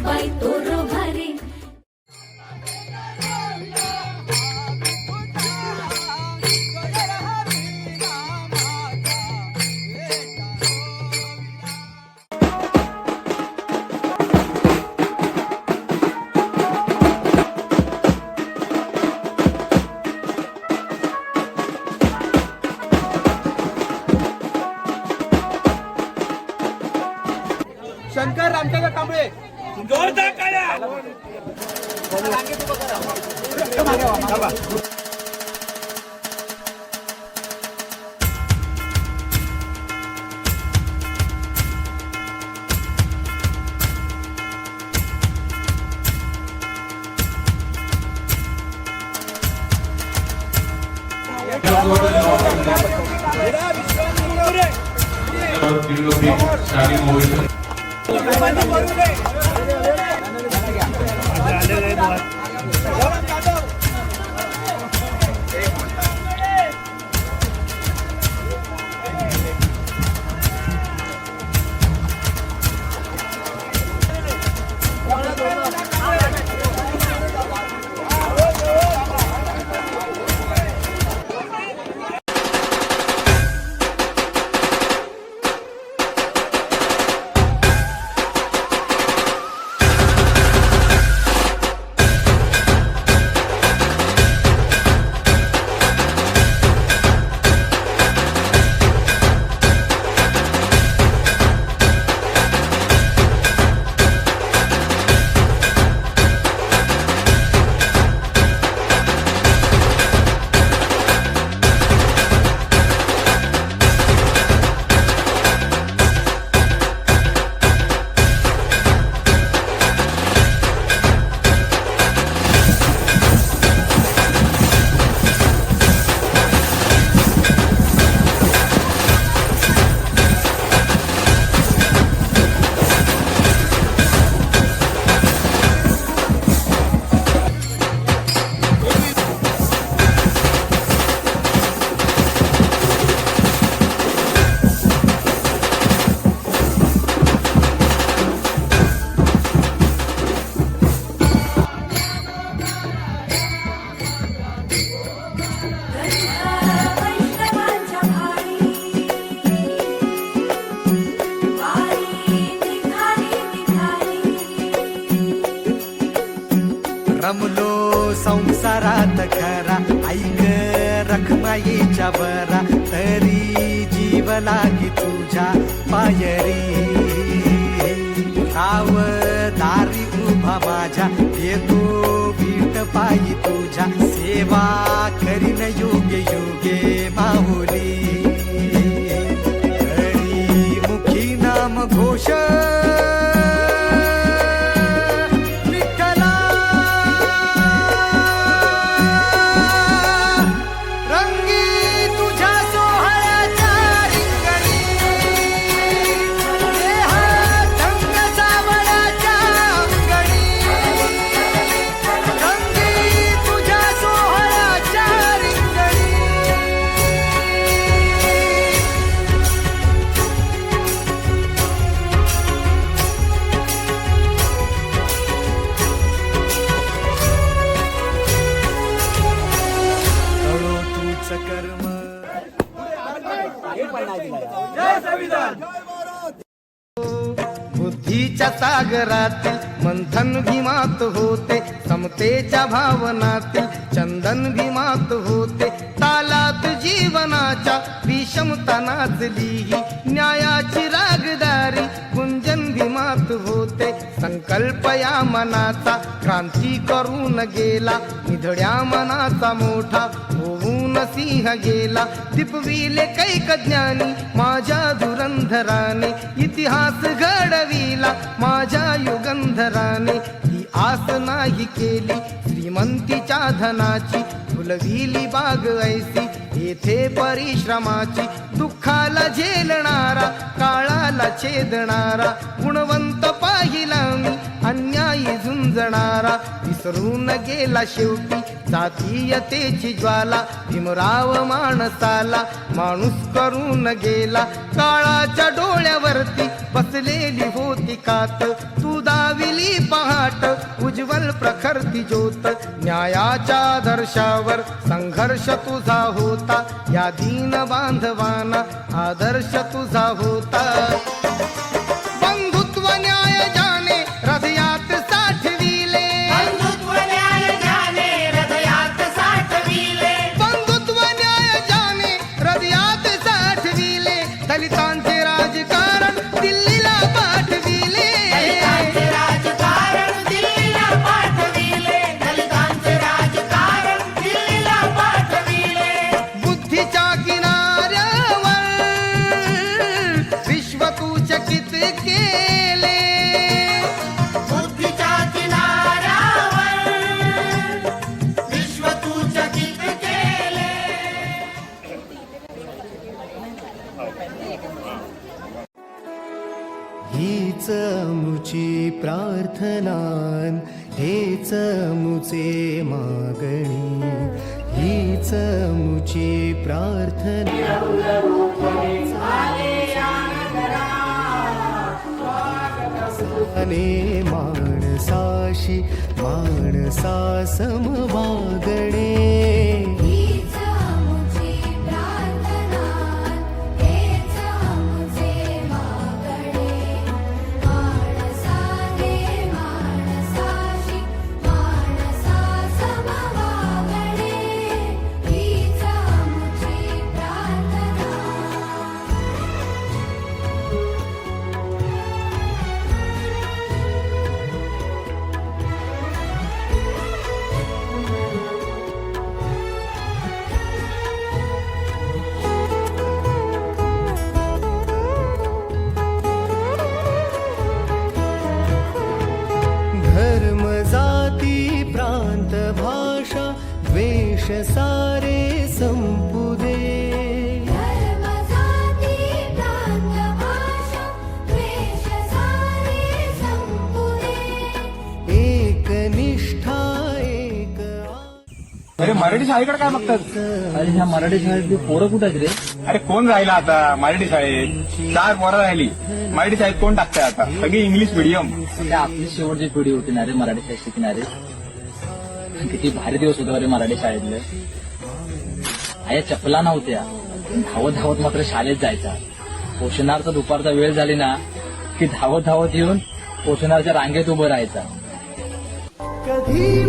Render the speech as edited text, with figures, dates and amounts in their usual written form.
बाई तोरो भारी शंकर रामचंद्र कांबळे जोरदार टाळ्या. रमलो संसारात खरा ऐक रखमाईच्या बरा तरी जीव लागी तुझ्या पायरी राव दारी उभा माझ्या येतो बीट पायी तुझ्या सेवा करीन योगे योगे माहुली हरी मुखी नाम घोष बुद्धीच्या सागरातील मंथन भीमात होते समतेच्या भावनातील चंदन भीमात होते तालात जीवनाच्या विषमता नाचली न्यायाची रागदारी गुंजन भीमात होते संकल्प या मनाचा क्रांती करून गेला निधड्या मनाचा मोठा होऊन सिंह गेला दीपविले कैक ज्ञानी माझ्या धुरंधराने इतिहास घडविला माझ्या युगंधराने ही आस नाही केली श्रीमंतीच्या धनाची फुलविली बाग ऐसी येथे परिश्रमाची दुःखाला झेलणारा काळाला छेदणारा गुणवंत पाहिला मी अन्यायी झुंजणारा विसरून गेला शेवटी जातीयतेची ज्वाला भीमराव माणसाला माणूस करून गेला काळाच्या डोळ्यावरती बसलेली होती कात तू दाविली प्रखरती ज्योत, न्यायाच्या आदर्शावर संघर्ष तुझा होता, या दीन बांधवांना आदर्श तुझा होता. बंधुत्व न्याय जाने हृदयात साठविले, बंधुत्व न्याय जाने हृदयात साठविले, बंधुत्व न्याय जाने हृदयात साठविले, दलितांचे राजकारण दिल्लीला पाठविले. दलितांचे राजकारण दिल्लीला पाठविले, दलितांचे राजकारण दिल्लीला पाठविले. बुद्धीच्या किनाऱ्यावर विश्व तू चकित केले, बुद्धीच्या किनाऱ्यावर विश्व तू चकित केले. हीच मुची प्रार्थनान, हेच मुचे मागणी, हीच मुची प्रार्थना. अने माणसाशी माणसा समवागणे, हीच मुची प्रार्थना, हेच मुचे मागणे, माणसाने माणसाशी माणसा समवागणे, हीच मुची प्रार्थना. धर्म जाती प्रांत भाषा द्वेष सारे संपुदे, धर्म जाती प्रांत भाषा द्वेष सारे संपुदे, एक निष्ठा एक अरे मराठी शाळेकडे काय बघतात? अरे ह्या मराठी शाळेतली पोरं कुठं आहेत रे? अरे कोण राहिला आता मराठी शाळेत? 4 पोरं राहिली. मराठी शाळेत कोण टाकतंय आता? सगळी इंग्लिश मिडियम. त्या आपली शेवटची पिढी होती ना रे मराठी शाळेत शिकणारे. किती भारी दिवस होते रे मराठी शाळेतले. आया चपला नव्हत्या, धावत धावत मात्र शाळेत जायचा. पोषणार्थ दुपारचा वेळ झाली ना की धावत धावत येऊन पोषणाच्या रांगेत उभं राहायचा. कधी